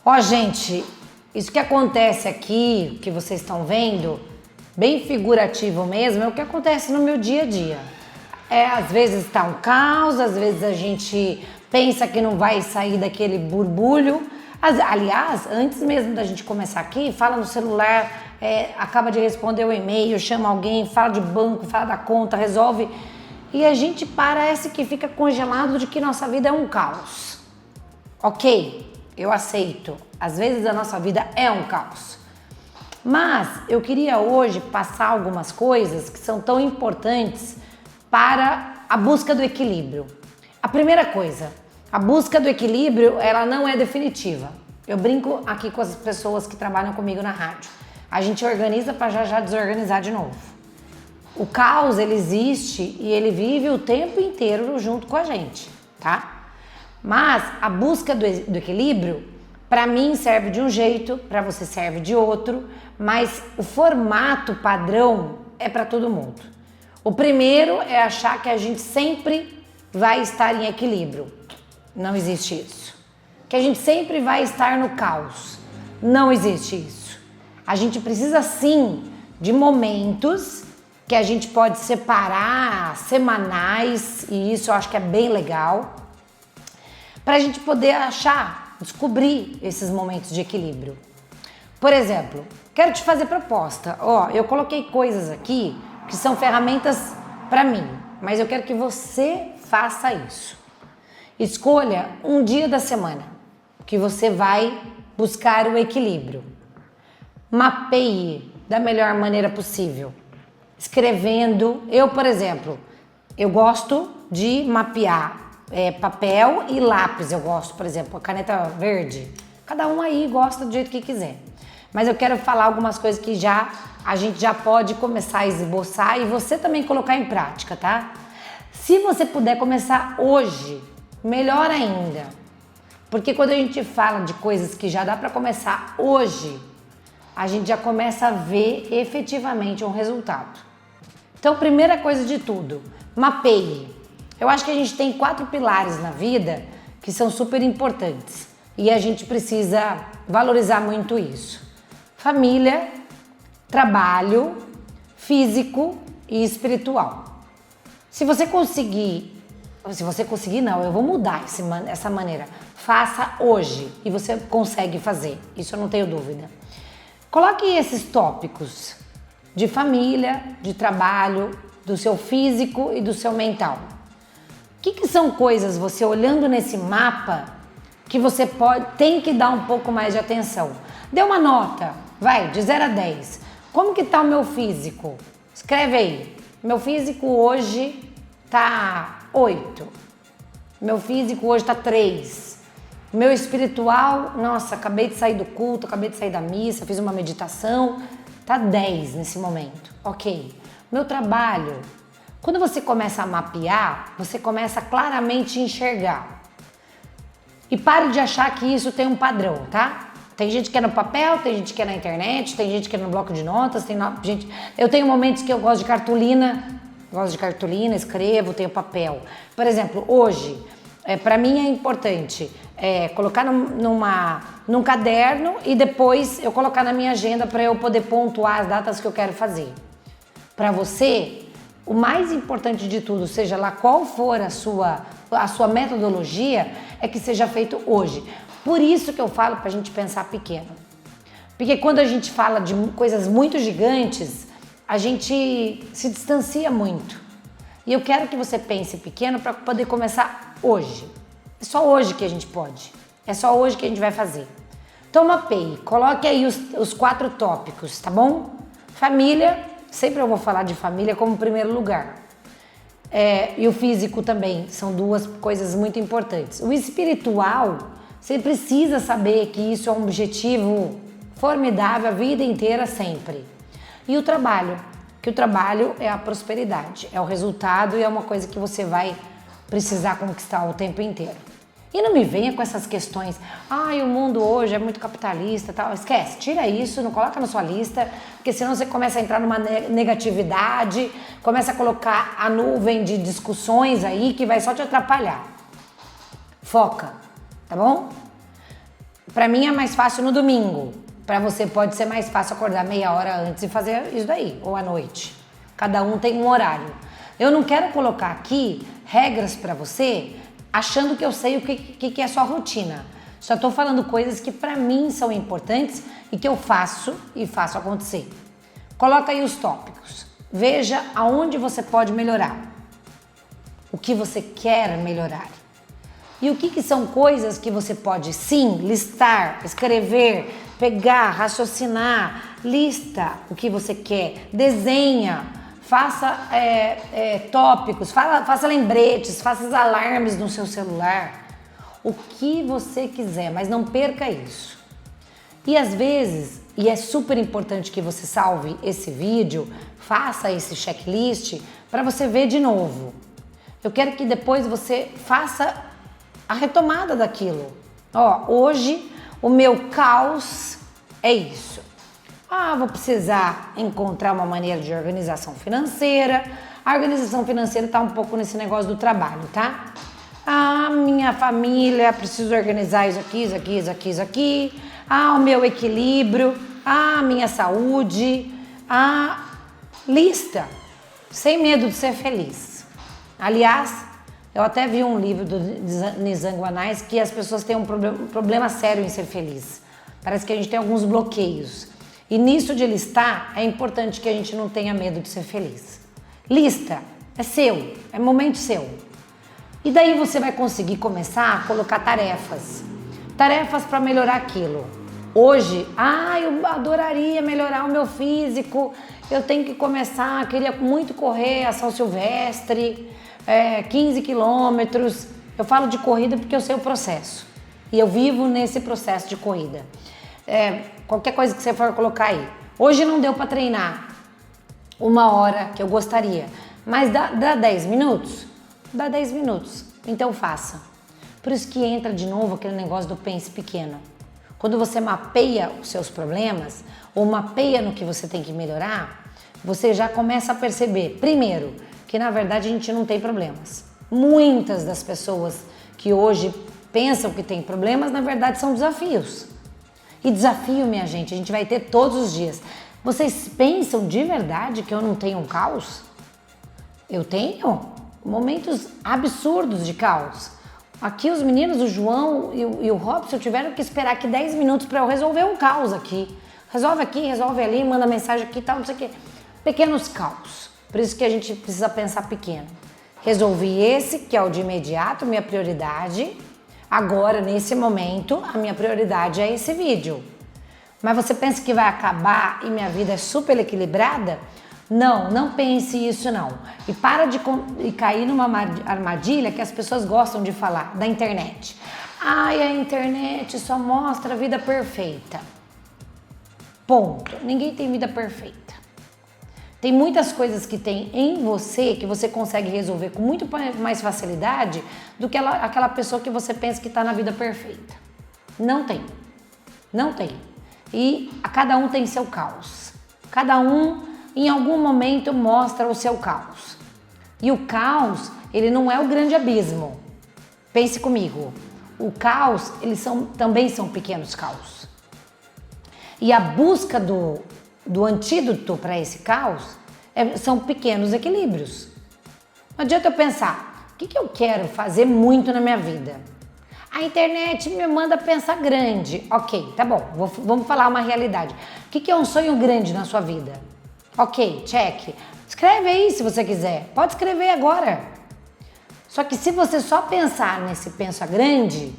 Ó, gente, isso que acontece aqui, que vocês estão vendo, bem figurativo mesmo, é o que acontece no meu dia a dia. Às vezes tá um caos, às vezes a gente pensa que não vai sair daquele burbulho. Aliás, antes mesmo da gente começar aqui, fala no celular, acaba de responder o e-mail, chama alguém, fala de banco, fala da conta, resolve. E a gente parece que fica congelado de que nossa vida é um caos. Ok, eu aceito. Às vezes a nossa vida é um caos. Mas eu queria hoje passar algumas coisas que são tão importantes para a busca do equilíbrio. A primeira coisa, a busca do equilíbrio, ela não é definitiva. Eu brinco aqui com as pessoas que trabalham comigo na rádio. A gente organiza para já desorganizar de novo. O caos, ele existe e ele vive o tempo inteiro junto com a gente, tá? Mas a busca do equilíbrio, para mim serve de um jeito, para você serve de outro, mas o formato padrão é para todo mundo. O primeiro é achar que a gente sempre vai estar em equilíbrio. Não existe isso. Que a gente sempre vai estar no caos. Não existe isso. A gente precisa sim de momentos que a gente pode separar semanais, e isso eu acho que é bem legal, para a gente poder descobrir esses momentos de equilíbrio. Por exemplo, quero te fazer proposta. Eu coloquei coisas aqui que são ferramentas para mim, mas eu quero que você faça isso. Escolha um dia da semana que você vai buscar o equilíbrio. Mapeie da melhor maneira possível. Escrevendo. Eu, por exemplo, eu gosto de mapear papel e lápis. Eu gosto, por exemplo, a caneta verde. Cada um aí gosta do jeito que quiser. Mas eu quero falar algumas coisas que a gente já pode começar a esboçar e você também colocar em prática, tá? Se você puder começar hoje, melhor ainda. Porque quando a gente fala de coisas que já dá para começar hoje, a gente já começa a ver efetivamente um resultado. Então, primeira coisa de tudo, mapeie. Eu acho que a gente tem 4 pilares na vida que são super importantes e a gente precisa valorizar muito isso. Família, trabalho, físico e espiritual. Se você conseguir não, eu vou mudar essa maneira. Faça hoje e você consegue fazer, isso eu não tenho dúvida. Coloque esses tópicos de família, de trabalho, do seu físico e do seu mental. O que são coisas, você olhando nesse mapa, que você tem que dar um pouco mais de atenção? Dê uma nota, vai, de 0 a 10. Como que tá o meu físico? Escreve aí. Meu físico hoje tá 8. Meu físico hoje tá 3. Meu espiritual, nossa, acabei de sair do culto, acabei de sair da missa, fiz uma meditação, tá 10 nesse momento. Ok. Meu trabalho, quando você começa a mapear, você começa claramente a enxergar. E pare de achar que isso tem um padrão, tá? Tem gente que é no papel, tem gente que é na internet, tem gente que é no bloco de notas, eu tenho momentos que eu gosto de cartolina, escrevo, tenho papel. Por exemplo, hoje, para mim é importante colocar num caderno e depois eu colocar na minha agenda para eu poder pontuar as datas que eu quero fazer. Para você, o mais importante de tudo, seja lá qual for a sua metodologia, é que seja feito hoje. Por isso que eu falo para a gente pensar pequeno. Porque quando a gente fala de coisas muito gigantes, a gente se distancia muito. E eu quero que você pense pequeno para poder começar hoje. É só hoje que a gente pode. É só hoje que a gente vai fazer. Então mapeie, coloque aí os 4 tópicos, tá bom? Família, sempre eu vou falar de família como primeiro lugar. E o físico também, são 2 coisas muito importantes. O espiritual, você precisa saber que isso é um objetivo formidável a vida inteira, sempre. E o trabalho, que o trabalho é a prosperidade, é o resultado e é uma coisa que você vai precisar conquistar o tempo inteiro. E não me venha com essas questões, o mundo hoje é muito capitalista, tal. Esquece, tira isso, não coloca na sua lista, porque senão você começa a entrar numa negatividade, começa a colocar a nuvem de discussões aí que vai só te atrapalhar. Foca, tá bom? Para mim é mais fácil no domingo. Para você pode ser mais fácil acordar meia hora antes e fazer isso daí, ou à noite. Cada um tem um horário. Eu não quero colocar aqui regras para você achando que eu sei o que é a sua rotina. Só estou falando coisas que para mim são importantes e que eu faço e faço acontecer. Coloca aí os tópicos. Veja aonde você pode melhorar. O que você quer melhorar. E o que são coisas que você pode sim listar, escrever, pegar, raciocinar, lista o que você quer, desenha, faça tópicos, faça lembretes, faça alarmes no seu celular, o que você quiser, mas não perca isso. E às vezes, e é super importante que você salve esse vídeo, faça esse checklist para você ver de novo. Eu quero que depois você faça a retomada daquilo. Ó, hoje o meu caos é isso. Vou precisar encontrar uma maneira de organização financeira. A organização financeira tá um pouco nesse negócio do trabalho, tá? Minha família, preciso organizar isso aqui, isso aqui, isso aqui, isso aqui. O meu equilíbrio. Minha saúde. Lista. Sem medo de ser feliz. Aliás, eu até vi um livro do Nizam Guanais que as pessoas têm um problema sério em ser feliz. Parece que a gente tem alguns bloqueios. E nisso de listar, é importante que a gente não tenha medo de ser feliz. Lista, é seu, é momento seu. E daí você vai conseguir começar a colocar tarefas. Tarefas para melhorar aquilo. Hoje, eu adoraria melhorar o meu físico, eu tenho que começar, queria muito correr a São Silvestre, 15 quilômetros. Eu falo de corrida porque eu sei o processo. E eu vivo nesse processo de corrida. Qualquer coisa que você for colocar aí. Hoje não deu para treinar 1 hora que eu gostaria, mas dá 10 minutos? Dá 10 minutos. Então faça. Por isso que entra de novo aquele negócio do pense pequeno. Quando você mapeia os seus problemas ou mapeia no que você tem que melhorar, você já começa a perceber, primeiro, que na verdade a gente não tem problemas. Muitas das pessoas que hoje pensam que tem problemas, na verdade são desafios. E desafio, minha gente, a gente vai ter todos os dias. Vocês pensam de verdade que eu não tenho um caos? Eu tenho momentos absurdos de caos. Aqui os meninos, o João e o Robson, tiveram que esperar aqui 10 minutos para eu resolver um caos aqui. Resolve aqui, resolve ali, manda mensagem aqui e tal, não sei o quê. Pequenos caos. Por isso que a gente precisa pensar pequeno. Resolvi esse, que é o de imediato, minha prioridade. Agora, nesse momento, a minha prioridade é esse vídeo. Mas você pensa que vai acabar e minha vida é super equilibrada? Não, não pense isso não. E para de cair numa armadilha que as pessoas gostam de falar, da internet. A internet só mostra a vida perfeita. Ponto. Ninguém tem vida perfeita. Tem muitas coisas que tem em você que você consegue resolver com muito mais facilidade do que aquela pessoa que você pensa que está na vida perfeita. Não tem. Não tem. E cada um tem seu caos. Cada um, em algum momento, mostra o seu caos. E o caos, ele não é o grande abismo. Pense comigo. O caos, também são pequenos caos. E a busca do antídoto para esse caos são pequenos equilíbrios. Não adianta eu pensar, o que eu quero fazer muito na minha vida? A internet me manda pensar grande. Ok, tá bom, vamos falar uma realidade. O que é um sonho grande na sua vida? Ok, check. Escreve aí se você quiser. Pode escrever agora. Só que se você só pensar nesse pensa grande,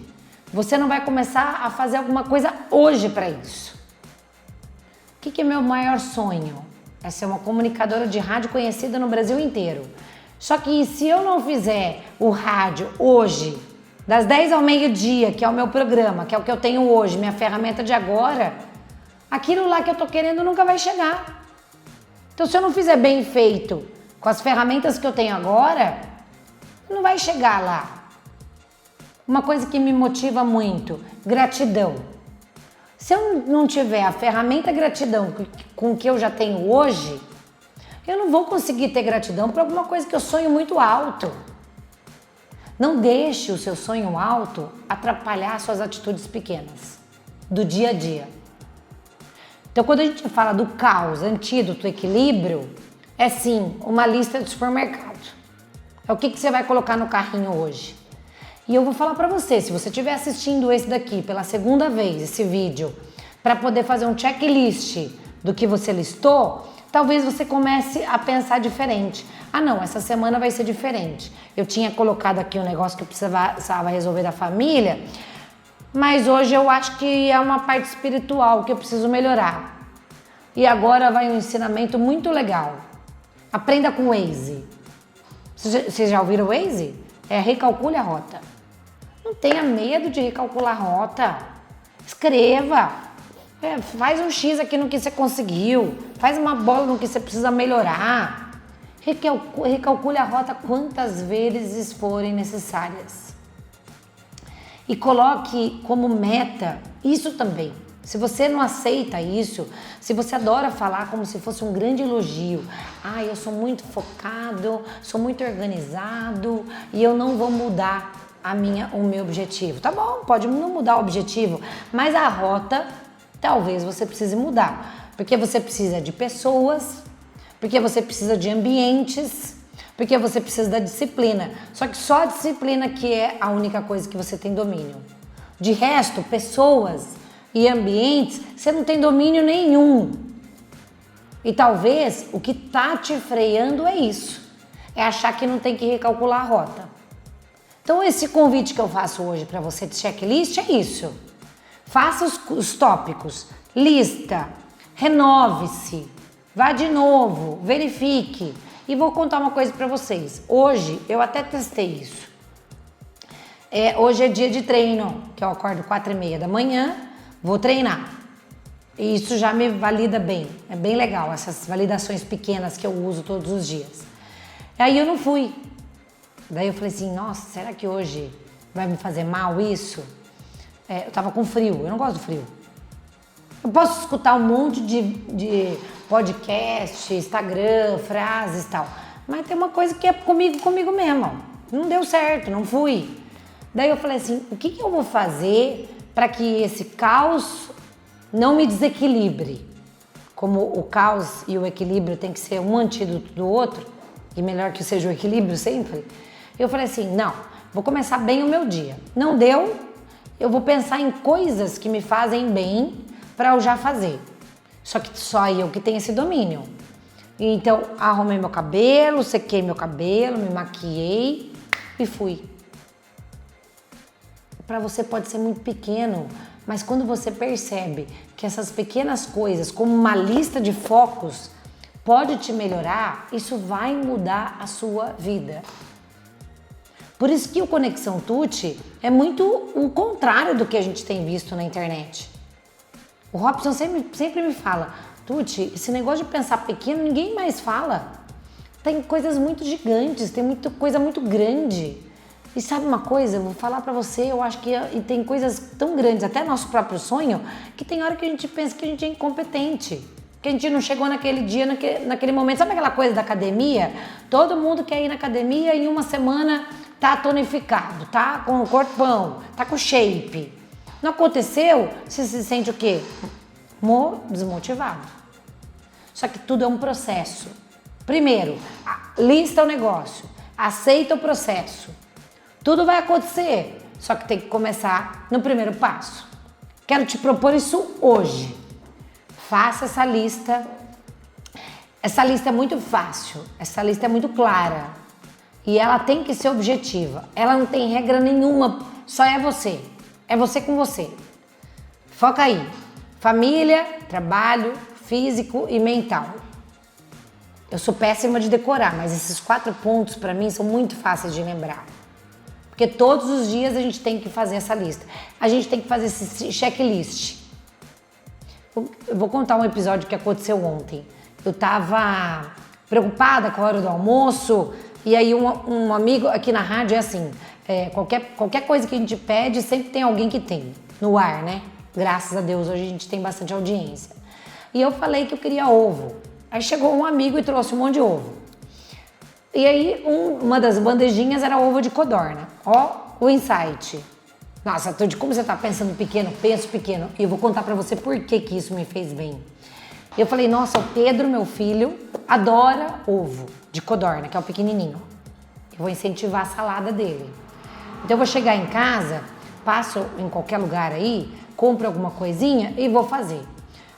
você não vai começar a fazer alguma coisa hoje para isso. O que é meu maior sonho? É ser uma comunicadora de rádio conhecida no Brasil inteiro. Só que se eu não fizer o rádio hoje, das 10 ao meio-dia, que é o meu programa, que é o que eu tenho hoje, minha ferramenta de agora, aquilo lá que eu tô querendo nunca vai chegar. Então, se eu não fizer bem feito com as ferramentas que eu tenho agora, não vai chegar lá. Uma coisa que me motiva muito, gratidão. Se eu não tiver a ferramenta gratidão com o que eu já tenho hoje, eu não vou conseguir ter gratidão por alguma coisa que eu sonho muito alto. Não deixe o seu sonho alto atrapalhar suas atitudes pequenas. do dia a dia. Então, quando a gente fala do caos, antídoto, equilíbrio, é sim uma lista de supermercado. É o que você vai colocar no carrinho hoje. E eu vou falar pra você, se você estiver assistindo esse daqui pela segunda vez, esse vídeo, para poder fazer um checklist do que você listou, talvez você comece a pensar diferente. Ah não, essa semana vai ser diferente. Eu tinha colocado aqui um negócio que eu precisava resolver da família, mas hoje eu acho que é uma parte espiritual que eu preciso melhorar. E agora vai um ensinamento muito legal. Aprenda com o Waze. Vocês já ouviram o Waze? É recalcule a rota. Não tenha medo de recalcular a rota. Escreva. Faz um X aqui no que você conseguiu. Faz uma bola no que você precisa melhorar. Recalcule a rota quantas vezes forem necessárias. E coloque como meta isso também. Se você não aceita isso, se você adora falar como se fosse um grande elogio, eu sou muito focado, sou muito organizado e eu não vou mudar o meu objetivo. Tá bom, pode não mudar o objetivo, mas a rota talvez você precise mudar, porque você precisa de pessoas, porque você precisa de ambientes, porque você precisa da disciplina. Só que só a disciplina que é a única coisa que você tem domínio. De resto, pessoas e ambientes, você não tem domínio nenhum. E talvez o que tá te freando é isso. É achar que não tem que recalcular a rota. Então esse convite que eu faço hoje para você de checklist é isso. Faça os tópicos, lista, renove-se, vá de novo, verifique. E vou contar uma coisa para vocês. Hoje, eu até testei isso. Hoje é dia de treino, que eu acordo 4h30 da manhã, vou treinar. E isso já me valida bem. É bem legal, essas validações pequenas que eu uso todos os dias. Aí eu não fui. Daí eu falei assim, nossa, será que hoje vai me fazer mal isso? Eu tava com frio, eu não gosto do frio. Eu posso escutar um monte de podcast, Instagram, frases e tal. Mas tem uma coisa que é comigo mesmo. Não deu certo, não fui. Daí eu falei assim, o que eu vou fazer para que esse caos não me desequilibre? Como o caos e o equilíbrio tem que ser um antídoto do outro, e melhor que seja o equilíbrio sempre. Eu falei assim, não, vou começar bem o meu dia. Não deu, eu vou pensar em coisas que me fazem bem para eu já fazer. Só que só eu que tenho esse domínio. Então, arrumei meu cabelo, sequei meu cabelo, me maquiei e fui. Para você pode ser muito pequeno, mas quando você percebe que essas pequenas coisas, como uma lista de focos, pode te melhorar, isso vai mudar a sua vida. Por isso que o Conexão Tuti é muito o contrário do que a gente tem visto na internet. O Robson sempre me fala, Tuti, esse negócio de pensar pequeno ninguém mais fala. Tem coisas muito gigantes, tem muita coisa muito grande. E sabe uma coisa, eu vou falar pra você, eu acho que tem coisas tão grandes, até nosso próprio sonho, que tem hora que a gente pensa que a gente é incompetente. Que a gente não chegou naquele dia, naquele momento. Sabe aquela coisa da academia? Todo mundo quer ir na academia e em uma semana tá tonificado, tá com o corpão, tá com shape. Não aconteceu, você se sente o quê? Desmotivado. Só que tudo é um processo. Primeiro, lista o negócio, aceita o processo. Tudo vai acontecer, só que tem que começar no primeiro passo. Quero te propor isso hoje. Faça essa lista. Essa lista é muito fácil, essa lista é muito clara. E ela tem que ser objetiva. Ela não tem regra nenhuma, só é você. É você com você. Foca aí. Família, trabalho, físico e mental. Eu sou péssima de decorar, mas esses 4 pontos para mim são muito fáceis de lembrar. Porque todos os dias a gente tem que fazer essa lista. A gente tem que fazer esse checklist. Eu vou contar um episódio que aconteceu ontem. Eu tava preocupada com a hora do almoço e aí um amigo aqui na rádio é assim, qualquer coisa que a gente pede sempre tem alguém que tem no ar, né? Graças a Deus hoje a gente tem bastante audiência. E eu falei que eu queria ovo. Aí chegou um amigo e trouxe um monte de ovo. E aí uma das bandejinhas era ovo de codorna. Ó, o insight. Nossa, Tuti, como você tá pensando pequeno? Penso pequeno. E eu vou contar pra você por que que isso me fez bem. Eu falei, nossa, o Pedro, meu filho, adora ovo de codorna, que é o pequenininho. Eu vou incentivar a salada dele. Então eu vou chegar em casa, passo em qualquer lugar aí, compro alguma coisinha e vou fazer.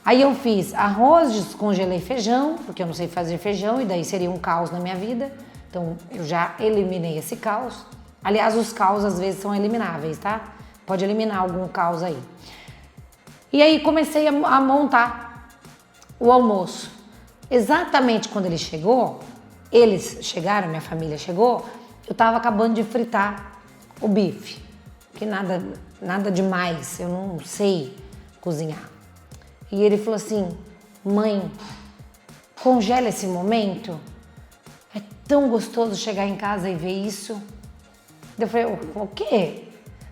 Aí eu fiz arroz, descongelei feijão, porque eu não sei fazer feijão e daí seria um caos na minha vida. Então eu já eliminei esse caos. Aliás, os caos às vezes são elimináveis, tá? Pode eliminar algum caos aí. E aí comecei a montar o almoço. Exatamente quando ele chegou, eles chegaram, minha família chegou, eu tava acabando de fritar o bife. Que nada demais, eu não sei cozinhar. E ele falou assim, mãe, congela esse momento. É tão gostoso chegar em casa e ver isso. Eu falei, o quê?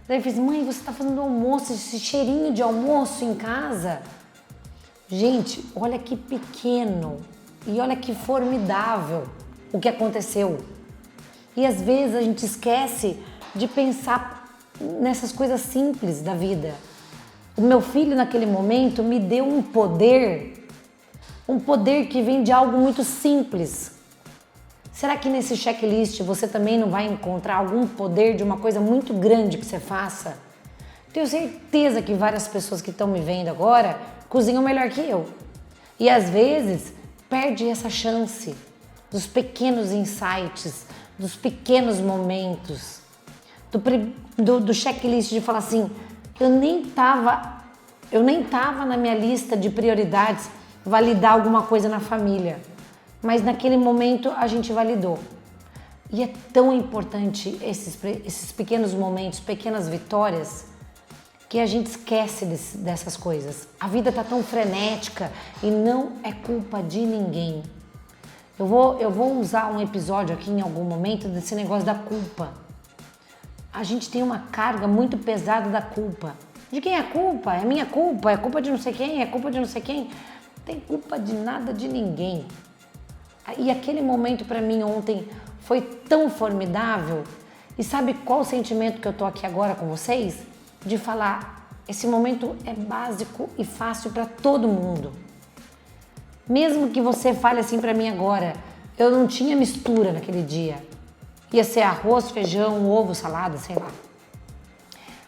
Daí ele fez, mãe, você tá fazendo almoço, esse cheirinho de almoço em casa. Gente, olha que pequeno e olha que formidável o que aconteceu. E às vezes a gente esquece de pensar nessas coisas simples da vida. O meu filho naquele momento me deu um poder que vem de algo muito simples. Será que nesse checklist você também não vai encontrar algum poder de uma coisa muito grande que você faça? Tenho certeza que várias pessoas que estão me vendo agora cozinham melhor que eu. E às vezes perde essa chance dos pequenos insights, dos pequenos momentos, do checklist de falar assim, eu nem tava na minha lista de prioridades validar alguma coisa na família, mas naquele momento a gente validou. E é tão importante esses pequenos momentos, pequenas vitórias, que a gente esquece dessas coisas. A vida tá tão frenética e não é culpa de ninguém. Eu vou usar um episódio aqui em algum momento desse negócio da culpa. A gente tem uma carga muito pesada da culpa. De quem é a culpa? É minha culpa? É culpa de não sei quem? É culpa de não sei quem? Não tem culpa de nada de ninguém. E aquele momento para mim ontem foi tão formidável. E sabe qual o sentimento que eu tô aqui agora com vocês? De falar, esse momento é básico e fácil para todo mundo. Mesmo que você fale assim para mim agora, eu não tinha mistura naquele dia. Ia ser arroz, feijão, ovo, salada, sei lá.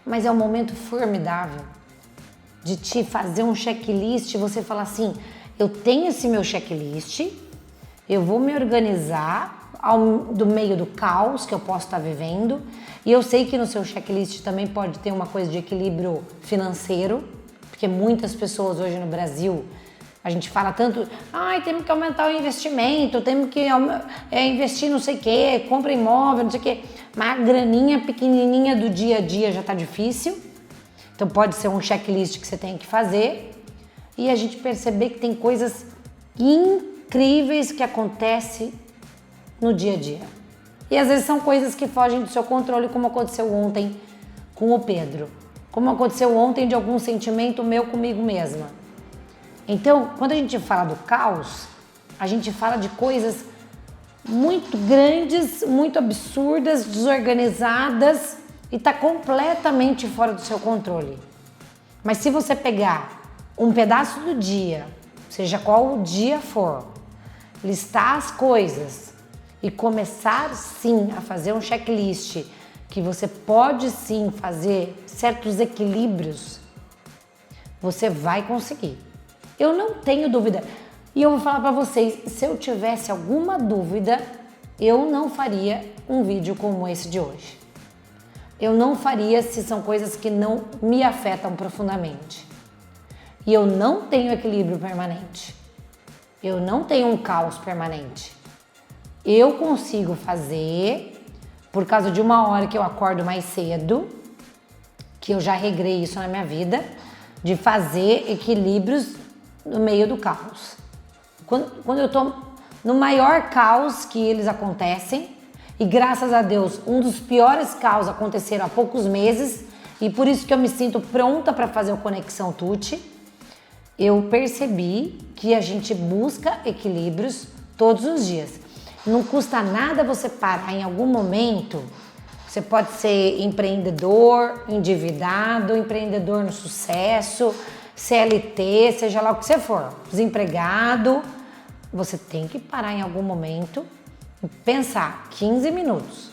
Mas é um momento formidável de te fazer um checklist e você falar assim, eu tenho esse meu checklist, eu vou me organizar do meio do caos que eu posso estar vivendo e eu sei que no seu checklist também pode ter uma coisa de equilíbrio financeiro, porque muitas pessoas hoje no Brasil, a gente fala tanto, temos que aumentar o investimento, temos que investir não sei o quê, compra imóvel, não sei o quê. Mas a graninha pequenininha do dia a dia já tá difícil. Então pode ser um checklist que você tem que fazer. E a gente perceber que tem coisas incríveis que acontecem no dia a dia. E às vezes são coisas que fogem do seu controle, como aconteceu ontem com o Pedro. Como aconteceu ontem de algum sentimento meu comigo mesma. Então, quando a gente fala do caos, a gente fala de coisas muito grandes, muito absurdas, desorganizadas e tá completamente fora do seu controle. Mas se você pegar um pedaço do dia, seja qual o dia for, listar as coisas e começar sim a fazer um checklist que você pode sim fazer certos equilíbrios, você vai conseguir. Eu não tenho dúvida. E eu vou falar pra vocês, se eu tivesse alguma dúvida, eu não faria um vídeo como esse de hoje. Eu não faria se são coisas que não me afetam profundamente. E eu não tenho equilíbrio permanente. Eu não tenho um caos permanente. Eu consigo fazer, por causa de uma hora que eu acordo mais cedo, que eu já regrei isso na minha vida, de fazer equilíbrios no meio do caos. Quando eu tô no maior caos que eles acontecem, e graças a Deus, um dos piores caos aconteceram há poucos meses, e por isso que eu me sinto pronta para fazer o Conexão Tuti, eu percebi que a gente busca equilíbrios todos os dias. Não custa nada você parar em algum momento, Você pode ser empreendedor, endividado, empreendedor no sucesso, CLT, seja lá o que você for, desempregado. Você tem que parar em algum momento e pensar 15 minutos.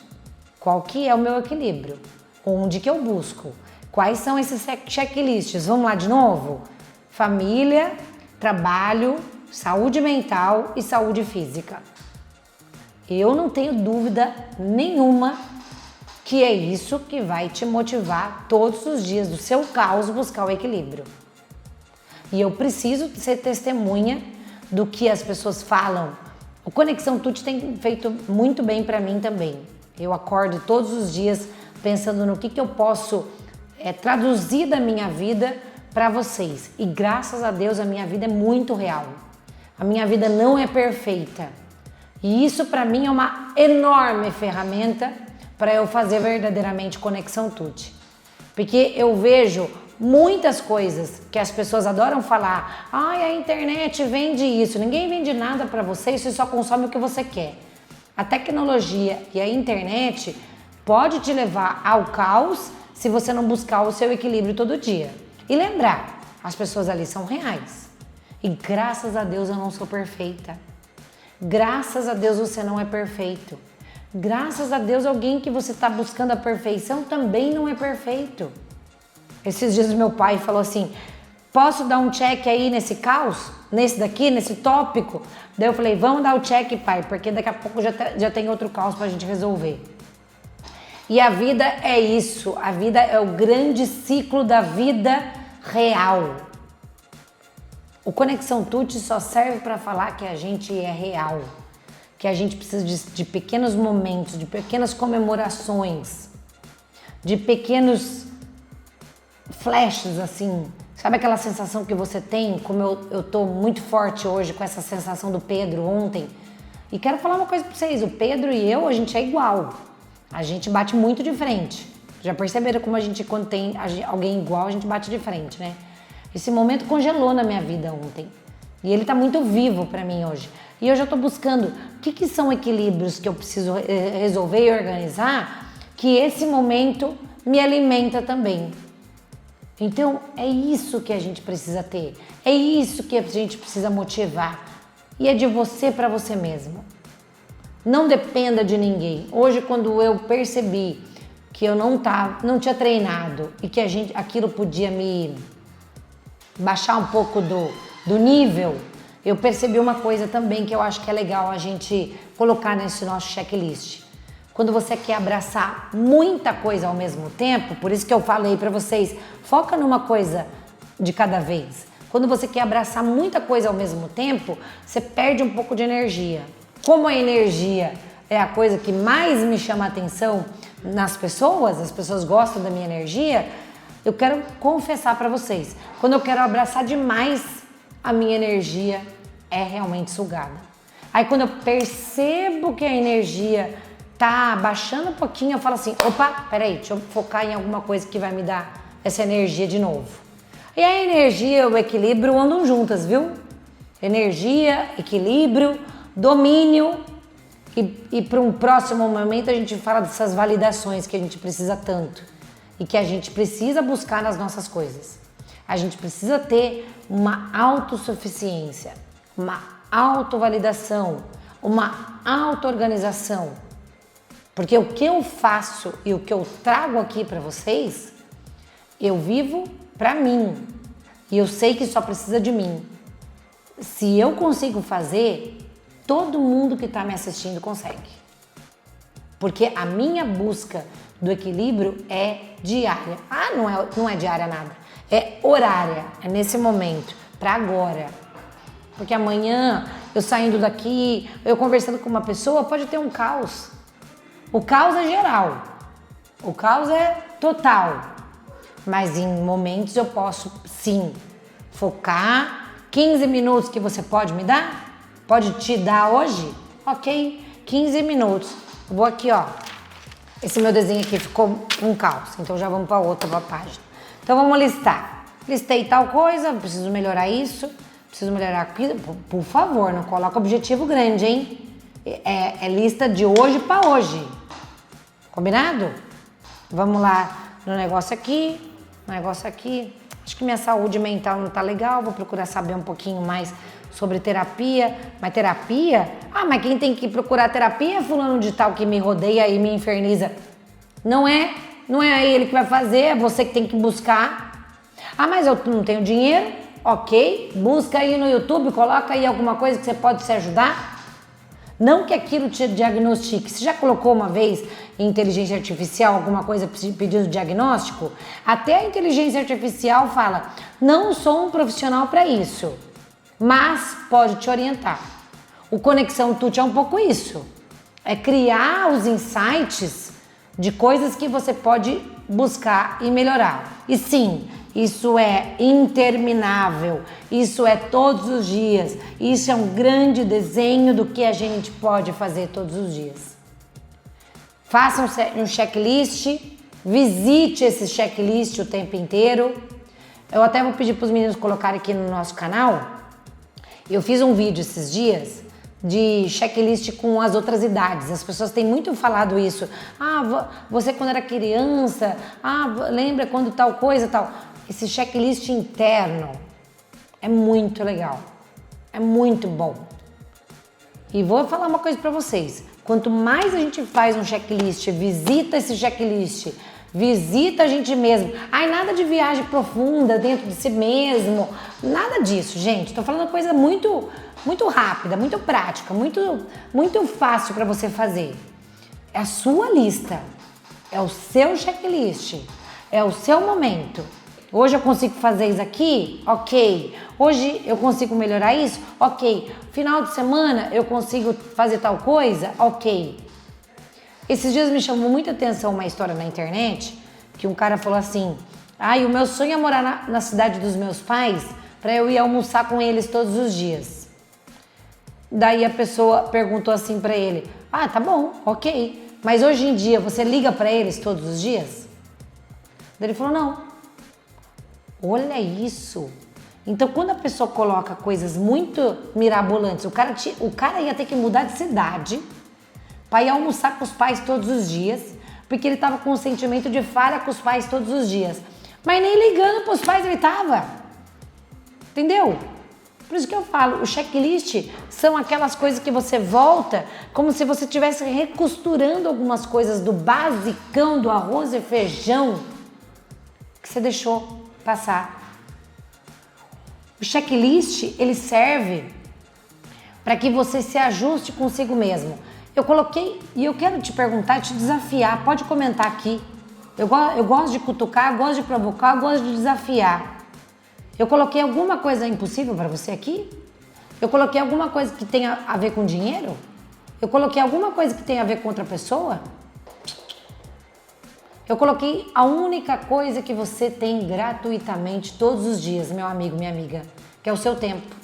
Qual que é o meu equilíbrio? Onde que eu busco? Quais são esses checklists? Vamos lá de novo? Família, trabalho, saúde mental e saúde física. Eu não tenho dúvida nenhuma que é isso que vai te motivar todos os dias do seu caos buscar o equilíbrio. E eu preciso ser testemunha do que as pessoas falam. O Conexão Tuti tem feito muito bem para mim também. Eu acordo todos os dias pensando no que eu posso traduzir da minha vida para vocês. E graças a Deus a minha vida é muito real. A minha vida não é perfeita. E isso para mim é uma enorme ferramenta para eu fazer verdadeiramente Conexão Tuti. Porque eu vejo muitas coisas que as pessoas adoram falar. Ai, a internet vende isso. Ninguém vende nada para você, você só consome o que você quer. A tecnologia e a internet pode te levar ao caos se você não buscar o seu equilíbrio todo dia. E lembrar, as pessoas ali são reais. E graças a Deus eu não sou perfeita. Graças a Deus você não é perfeito. Graças a Deus alguém que você está buscando a perfeição também não é perfeito. Esses dias meu pai falou assim, posso dar um check aí nesse caos? Nesse daqui, nesse tópico? Daí eu falei, vamos dar o check, pai, porque daqui a pouco já tem outro caos pra gente resolver. E a vida é isso, a vida é o grande ciclo da vida real. O Conexão Tuti só serve para falar que a gente é real, que a gente precisa de pequenos momentos, de pequenas comemorações, de pequenos flashes assim. Sabe aquela sensação que você tem, como eu tô muito forte hoje com essa sensação do Pedro ontem? E quero falar uma coisa para vocês, o Pedro e eu, a gente é igual. A gente bate muito de frente. Já perceberam como a gente, quando tem alguém igual, a gente bate de frente, né? Esse momento congelou na minha vida ontem. E ele tá muito vivo para mim hoje. E eu já tô buscando o que são equilíbrios que eu preciso resolver e organizar, que esse momento me alimenta também. Então, é isso que a gente precisa ter. É isso que a gente precisa motivar. E é de você para você mesmo. Não dependa de ninguém. Hoje, quando eu percebi que eu não tinha treinado e que aquilo podia me baixar um pouco do nível, eu percebi uma coisa também que eu acho que é legal a gente colocar nesse nosso checklist. Quando você quer abraçar muita coisa ao mesmo tempo, por isso que eu falei para vocês, foca numa coisa de cada vez. Quando você quer abraçar muita coisa ao mesmo tempo, você perde um pouco de energia. Como a energia é a coisa que mais me chama a atenção nas pessoas, as pessoas gostam da minha energia, eu quero confessar para vocês, quando eu quero abraçar demais, a minha energia é realmente sugada. Aí quando eu percebo que a energia tá baixando um pouquinho, eu falo assim, opa, peraí, deixa eu focar em alguma coisa que vai me dar essa energia de novo. E a energia e o equilíbrio andam juntas, viu? Energia, equilíbrio, domínio e para um próximo momento a gente fala dessas validações que a gente precisa tanto e que a gente precisa buscar nas nossas coisas. A gente precisa ter uma autossuficiência, uma autovalidação, uma auto-organização. Porque o que eu faço e o que eu trago aqui para vocês, eu vivo para mim e eu sei que só precisa de mim. Se eu consigo fazer, todo mundo que está me assistindo consegue. Porque a minha busca do equilíbrio é diária. Ah, não é diária nada. É horária, é nesse momento, para agora. Porque amanhã, eu saindo daqui, eu conversando com uma pessoa, pode ter um caos. O caos é geral. O caos é total. Mas em momentos eu posso, sim, focar. 15 minutos que você pode me dar? Pode te dar hoje? Ok, 15 minutos. Eu vou aqui, ó. Esse meu desenho aqui ficou um caos, então já vamos para outra página. Então vamos listar. Listei tal coisa, preciso melhorar isso, preciso melhorar aquilo. Por favor, não coloca objetivo grande, hein? É lista de hoje para hoje. Combinado? Vamos lá no negócio aqui, Acho que minha saúde mental não tá legal, vou procurar saber um pouquinho mais sobre terapia. Mas terapia? Ah, mas quem tem que procurar terapia é fulano de tal que me rodeia e me inferniza. Não é ele que vai fazer, é você que tem que buscar. Ah, mas eu não tenho dinheiro? Ok, busca aí no YouTube, coloca aí alguma coisa que você pode se ajudar. Não que aquilo te diagnostique. Você já colocou uma vez em inteligência artificial alguma coisa pedindo diagnóstico? Até a inteligência artificial fala, não sou um profissional para isso, mas pode te orientar. O Conexão Tuti é um pouco isso. É criar os insights de coisas que você pode buscar e melhorar. E sim, isso é interminável, isso é todos os dias, isso é um grande desenho do que a gente pode fazer todos os dias. Faça um checklist, visite esse checklist o tempo inteiro. Eu até vou pedir para os meninos colocarem aqui no nosso canal. Eu fiz um vídeo esses dias de checklist com as outras idades. As pessoas têm muito falado isso. Ah, você quando era criança, lembra quando tal coisa, tal. Esse checklist interno é muito legal, é muito bom. E vou falar uma coisa para vocês, quanto mais a gente faz um checklist, visita esse checklist, visita a gente mesmo. Ai, nada de viagem profunda dentro de si mesmo, nada disso, gente. Tô falando coisa muito rápida, muito prática, muito fácil para você fazer. É a sua lista, é o seu checklist, é o seu momento. Hoje eu consigo fazer isso aqui? Ok. Hoje eu consigo melhorar isso? Ok. Final de semana eu consigo fazer tal coisa? Ok. Esses dias me chamou muita atenção uma história na internet que um cara falou assim: o meu sonho é morar na cidade dos meus pais para eu ir almoçar com eles todos os dias. Daí a pessoa perguntou assim para ele: tá bom, ok. Mas hoje em dia você liga para eles todos os dias? Daí ele falou: não. Olha isso! Então, quando a pessoa coloca coisas muito mirabolantes, o cara ia ter que mudar de cidade para ir almoçar com os pais todos os dias, porque ele estava com um sentimento de falha com os pais todos os dias. Mas nem ligando para os pais ele estava. Entendeu? Por isso que eu falo, o checklist são aquelas coisas que você volta como se você estivesse recosturando algumas coisas do basicão, do arroz e feijão que você deixou passar. O checklist, ele serve para que você se ajuste consigo mesmo. Eu coloquei, e eu quero te perguntar, te desafiar, pode comentar aqui. Eu gosto de cutucar, gosto de provocar, gosto de desafiar. Eu coloquei alguma coisa impossível para você aqui? Eu coloquei alguma coisa que tenha a ver com dinheiro? Eu coloquei alguma coisa que tenha a ver com outra pessoa? Eu coloquei a única coisa que você tem gratuitamente todos os dias, meu amigo, minha amiga, que é o seu tempo,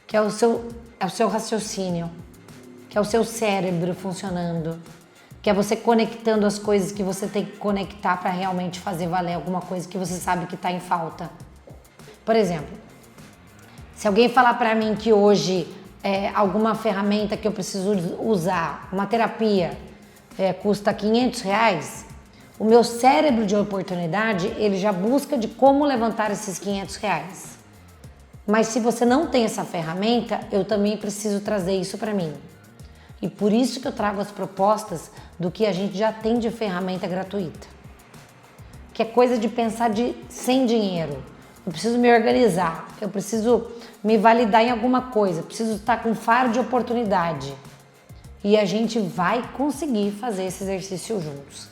que é o seu raciocínio, que é o seu cérebro funcionando, que é você conectando as coisas que você tem que conectar para realmente fazer valer alguma coisa que você sabe que está em falta. Por exemplo, se alguém falar para mim que hoje alguma ferramenta que eu preciso usar, uma terapia, custa R$500, o meu cérebro de oportunidade, ele já busca de como levantar esses R$500. Mas se você não tem essa ferramenta, eu também preciso trazer isso para mim. E por isso que eu trago as propostas do que a gente já tem de ferramenta gratuita. Que é coisa de pensar sem dinheiro. Eu preciso me organizar, eu preciso me validar em alguma coisa, preciso estar com faro de oportunidade. E a gente vai conseguir fazer esse exercício juntos.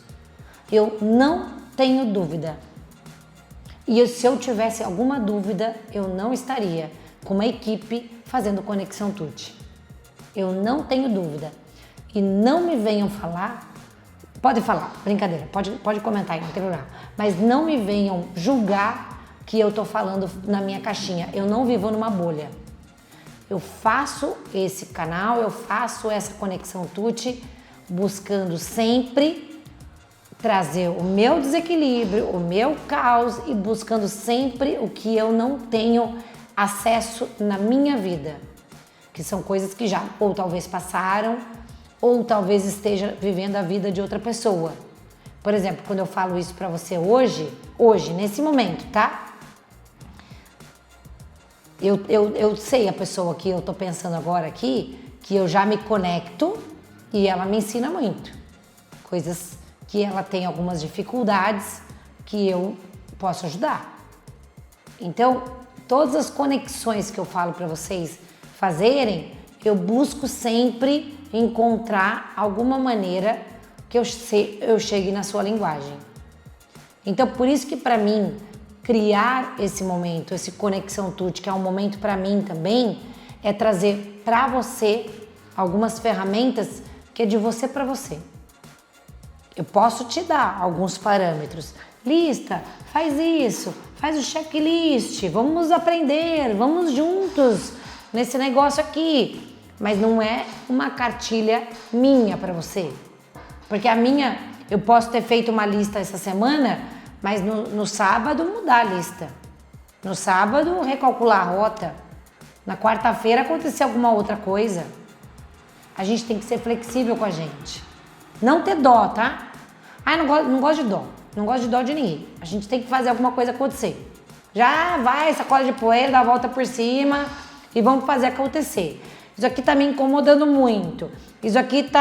Eu não tenho dúvida. E se eu tivesse alguma dúvida, eu não estaria com uma equipe fazendo Conexão Tuti. Eu não tenho dúvida. E não me venham falar, pode falar, brincadeira, pode comentar aí, não tem problema. Mas não me venham julgar que eu tô falando na minha caixinha. Eu não vivo numa bolha. Eu faço esse canal, eu faço essa Conexão Tuti buscando sempre trazer o meu desequilíbrio, o meu caos e buscando sempre o que eu não tenho acesso na minha vida, que são coisas que já ou talvez passaram ou talvez esteja vivendo a vida de outra pessoa. Por exemplo, quando eu falo isso pra você hoje, nesse momento, tá? Eu sei a pessoa que eu tô pensando agora aqui, que eu já me conecto e ela me ensina muito. Coisas que ela tem algumas dificuldades que eu posso ajudar. Então, todas as conexões que eu falo para vocês fazerem, eu busco sempre encontrar alguma maneira que eu chegue na sua linguagem. Então, por isso que para mim, criar esse momento, esse Conexão Tuti, que é um momento para mim também, é trazer para você algumas ferramentas que é de você para você. Eu posso te dar alguns parâmetros. Lista, faz isso, faz o checklist, vamos aprender, vamos juntos nesse negócio aqui. Mas não é uma cartilha minha para você. Porque a minha, eu posso ter feito uma lista essa semana, mas no sábado mudar a lista. No sábado recalcular a rota. Na quarta-feira acontecer alguma outra coisa. A gente tem que ser flexível com a gente. Não ter dó, tá? Não gosto de dó. Não gosto de dó de ninguém. A gente tem que fazer alguma coisa acontecer. Já vai, sacola de poeira, dá a volta por cima e vamos fazer acontecer. Isso aqui tá me incomodando muito. Isso aqui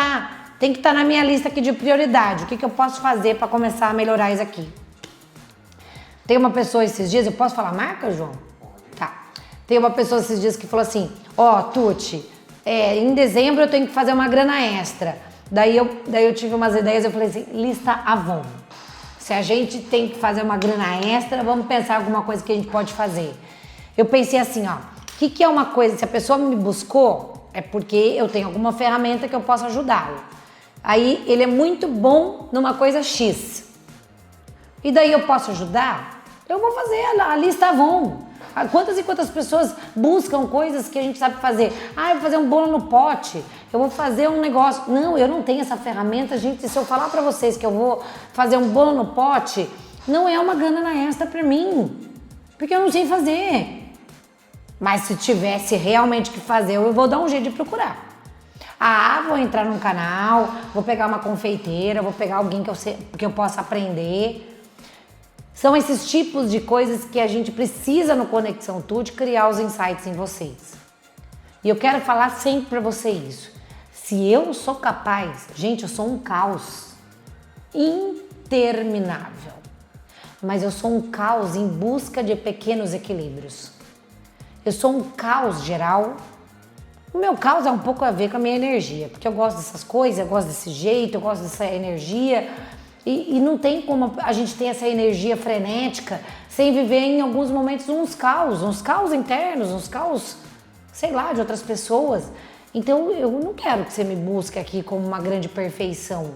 tem que estar na minha lista aqui de prioridade. O que eu posso fazer para começar a melhorar isso aqui? Tem uma pessoa esses dias, eu posso falar marca, João? Tá. Tem uma pessoa esses dias que falou assim, Tuti, em dezembro eu tenho que fazer uma grana extra. Daí eu tive umas ideias, eu falei assim, lista Avon. Se a gente tem que fazer uma grana extra, vamos pensar alguma coisa que a gente pode fazer. Eu pensei assim, o que é uma coisa, se a pessoa me buscou, é porque eu tenho alguma ferramenta que eu possa ajudá-lo. Aí ele é muito bom numa coisa X. E daí eu posso ajudar? Eu vou fazer a lista Avon. Quantas e quantas pessoas buscam coisas que a gente sabe fazer? Eu vou fazer um bolo no pote, eu vou fazer um negócio. Não, eu não tenho essa ferramenta, gente. Se eu falar pra vocês que eu vou fazer um bolo no pote, não é uma grana extra pra mim, porque eu não sei fazer. Mas se tivesse realmente que fazer, eu vou dar um jeito de procurar. Vou entrar num canal, vou pegar uma confeiteira, vou pegar alguém que eu possa aprender. São esses tipos de coisas que a gente precisa no Conexão Tuti criar os insights em vocês. E eu quero falar sempre para você isso. Se eu sou capaz, gente, eu sou um caos interminável. Mas eu sou um caos em busca de pequenos equilíbrios. Eu sou um caos geral. O meu caos é um pouco a ver com a minha energia, porque eu gosto dessas coisas, eu gosto desse jeito, eu gosto dessa energia. E não tem como a gente ter essa energia frenética sem viver em alguns momentos uns caos internos, uns caos, sei lá, de outras pessoas. Então eu não quero que você me busque aqui como uma grande perfeição.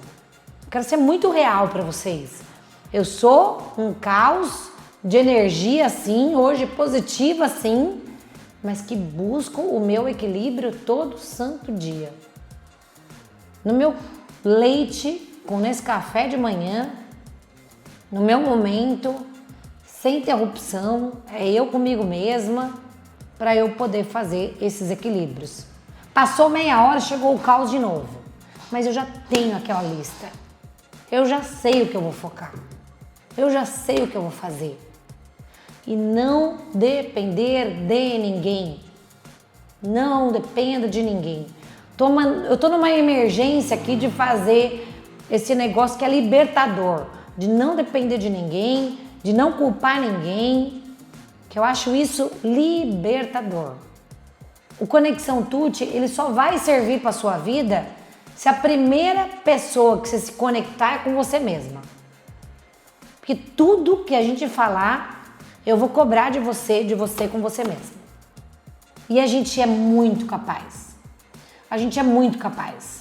Eu quero ser muito real para vocês. Eu sou um caos de energia sim, hoje positiva sim, mas que busco o meu equilíbrio todo santo dia. No meu leite com Nescafé de manhã, no meu momento, sem interrupção, é eu comigo mesma, para eu poder fazer esses equilíbrios. Passou meia hora, chegou o caos de novo, mas eu já tenho aquela lista. Eu já sei o que eu vou focar. Eu já sei o que eu vou fazer. E não depender de ninguém. Não dependa de ninguém. Eu tô numa emergência aqui de fazer esse negócio que é libertador, de não depender de ninguém, de não culpar ninguém, que eu acho isso libertador. O Conexão Tuti, ele só vai servir para sua vida se a primeira pessoa que você se conectar é com você mesma. Porque tudo que a gente falar, eu vou cobrar de você com você mesma. E a gente é muito capaz. A gente é muito capaz.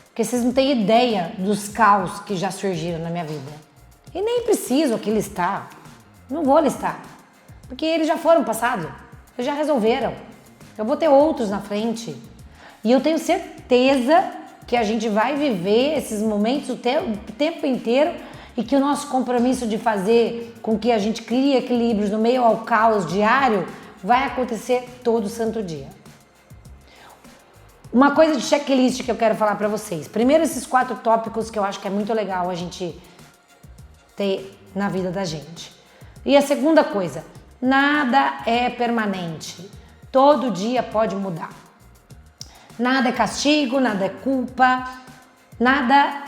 Porque vocês não têm ideia dos caos que já surgiram na minha vida. E nem preciso aqui listar. Não vou listar. Porque eles já foram passado. Eles já resolveram. Eu vou ter outros na frente. E eu tenho certeza que a gente vai viver esses momentos o tempo inteiro e que o nosso compromisso de fazer com que a gente crie equilíbrios no meio ao caos diário vai acontecer todo santo dia. Uma coisa de checklist que eu quero falar para vocês. Primeiro, esses 4 tópicos que eu acho que é muito legal a gente ter na vida da gente. E a segunda coisa, nada é permanente. Todo dia pode mudar. Nada é castigo, nada é culpa, nada...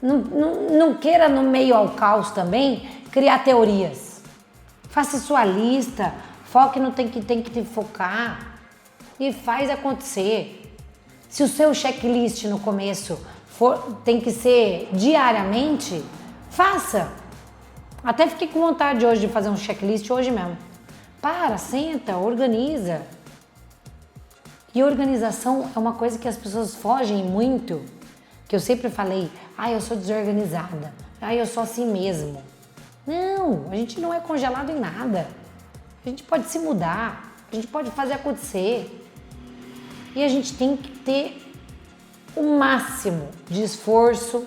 Não queira no meio ao caos também criar teorias. Faça sua lista, foque no tem que te focar e faz acontecer. Se o seu checklist no começo tem que ser diariamente, faça. Até fiquei com vontade hoje de fazer um checklist hoje mesmo. Senta, organiza. E organização é uma coisa que as pessoas fogem muito, que eu sempre falei, eu sou desorganizada, eu sou assim mesmo. Não, a gente não é congelado em nada. A gente pode se mudar, a gente pode fazer acontecer. E a gente tem que ter o máximo de esforço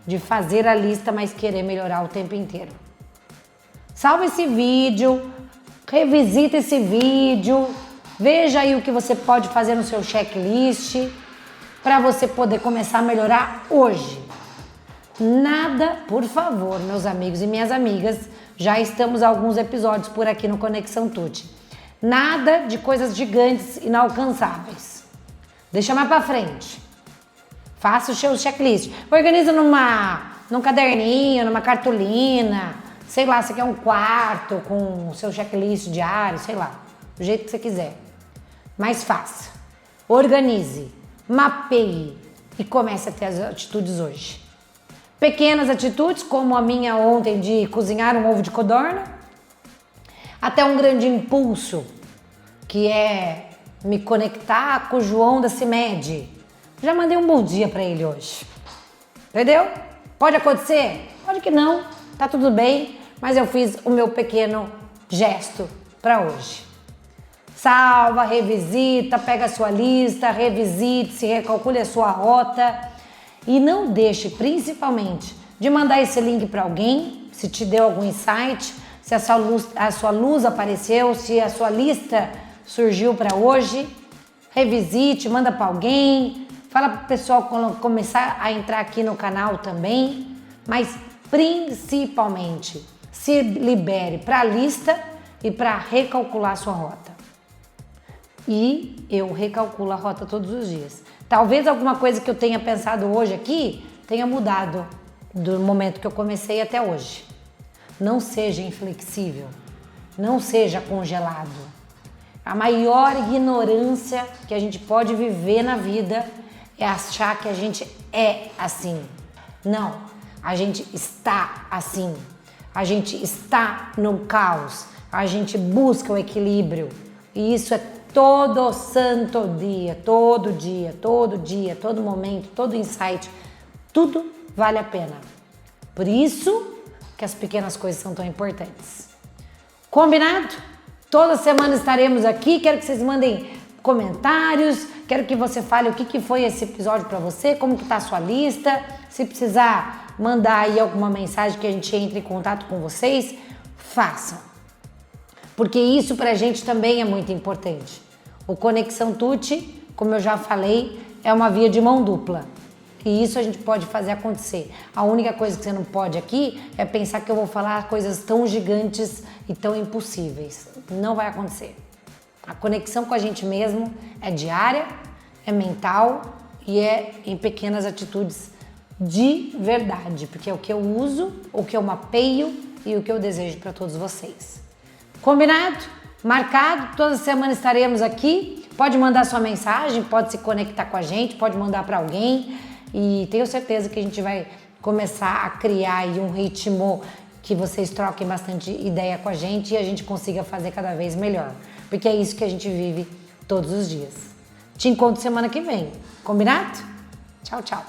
de fazer a lista, mas querer melhorar o tempo inteiro. Salva esse vídeo, revisita esse vídeo, veja aí o que você pode fazer no seu checklist para você poder começar a melhorar hoje. Nada, por favor, meus amigos e minhas amigas, já estamos há alguns episódios por aqui no Conexão Tuti. Nada de coisas gigantes, inalcançáveis. Deixa mais pra frente. Faça o seu checklist. Organiza num caderninho, numa cartolina, sei lá, você quer um quarto com o seu checklist diário, sei lá, do jeito que você quiser. Mas faça. Organize, mapeie e comece a ter as atitudes hoje. Pequenas atitudes, como a minha ontem de cozinhar um ovo de codorna, até um grande impulso, que é me conectar com o João da CIMED. Já mandei um bom dia para ele hoje. Entendeu? Pode acontecer? Pode que não, tá tudo bem, mas eu fiz o meu pequeno gesto para hoje. Salva, revisita, pega a sua lista, revisite, se recalcule a sua rota. E não deixe, principalmente, de mandar esse link para alguém, se te deu algum insight, se a sua luz apareceu, se a sua lista surgiu para hoje. Revisite, manda para alguém, fala para o pessoal começar a entrar aqui no canal também. Mas, principalmente, se libere para a lista e para recalcular a sua rota. E eu recalculo a rota todos os dias. Talvez alguma coisa que eu tenha pensado hoje aqui tenha mudado do momento que eu comecei até hoje. Não seja inflexível, não seja congelado. A maior ignorância que a gente pode viver na vida é achar que a gente é assim. Não, a gente está assim. A gente está no caos. A gente busca o equilíbrio. E isso é todo santo dia, todo momento, todo insight, tudo vale a pena. Por isso que as pequenas coisas são tão importantes. Combinado? Toda semana estaremos aqui, quero que vocês mandem comentários, quero que você fale o que foi esse episódio para você, como que tá a sua lista, se precisar mandar aí alguma mensagem que a gente entre em contato com vocês, façam. Porque isso pra gente também é muito importante. O Conexão Tuti, como eu já falei, é uma via de mão dupla. E isso a gente pode fazer acontecer. A única coisa que você não pode aqui é pensar que eu vou falar coisas tão gigantes e tão impossíveis. Não vai acontecer. A conexão com a gente mesmo é diária, é mental e é em pequenas atitudes de verdade. Porque é o que eu uso, o que eu mapeio e o que eu desejo para todos vocês. Combinado? Marcado? Toda semana estaremos aqui. Pode mandar sua mensagem, pode se conectar com a gente, pode mandar para alguém. E tenho certeza que a gente vai começar a criar aí um ritmo que vocês troquem bastante ideia com a gente e a gente consiga fazer cada vez melhor. Porque é isso que a gente vive todos os dias. Te encontro semana que vem. Combinado? Tchau, tchau.